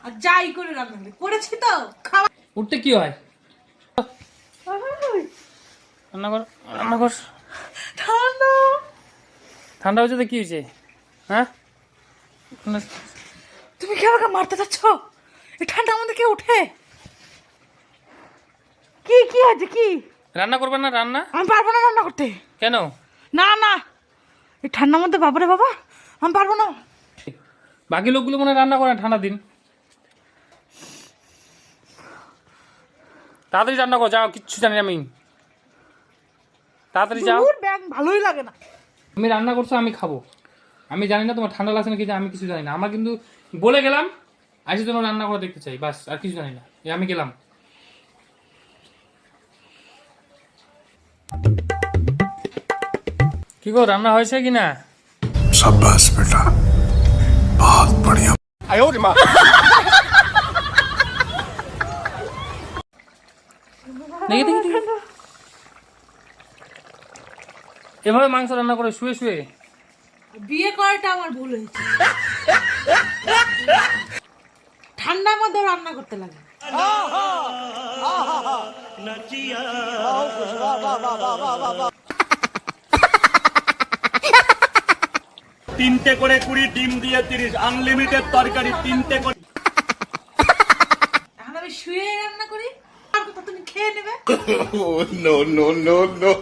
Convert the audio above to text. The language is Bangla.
আর যাই করে রান্না করেছি তো খাওয়া। উঠতে কি হয়? রান্না কর, রান্না কর। ঠান্ডা ঠান্ডা হচ্ছে তো কি হয়েছে? হ্যাঁ, তুমি কি আমাকে মারতে চাচ্ছ? এই ঠান্ডার মধ্যে কে উঠে? কি কি আছে কি? রান্না করবে না? রান্না আমি পারবো না রান্না করতে। কেন? না না, এই ঠান্ডার মধ্যে বাবারে বাবা আমি পারবো না। বাকি লোকগুলো মনে হয় রান্না করে ঠান্ডা দিন। তাড়াতাড়ি রান্না করো, যাও, কিচ্ছু জানি না আমি। তাড়াতাড়ি যাও। ব্যাং ভালোই লাগে না। তুমি রান্না করছো, আমি খাবো। আমি জানি না তোমার ঠান্ডা লাগছে না কি, আমি কিছু জানি না। আমার কিন্তু বলে গেলাম আজকে তোমার রান্না করে দেখতে চাই, বাস, আর কিছু জানি না। আমি গেলাম। কি গো, রান্না হয়েছে কিনা? शाबाश बेटा, बहुत बढ़िया। দেখি দেখি দেখি। এভাবে মাংস রান্না করে শুয়ে শুয়ে? বিয়ে করাটা আমার ভুল হয়েছে। ঠান্ডার মধ্যে রান্না করতে লাগে। তিনটে করে 20 ডিম দিয়ে 30 আনলিমিটেড তরকারি, তিনটে করে। এখন আমি শুয়ে রান্না করি, আর কথা তুমি খেয়ে নেবে। No, no, no, no.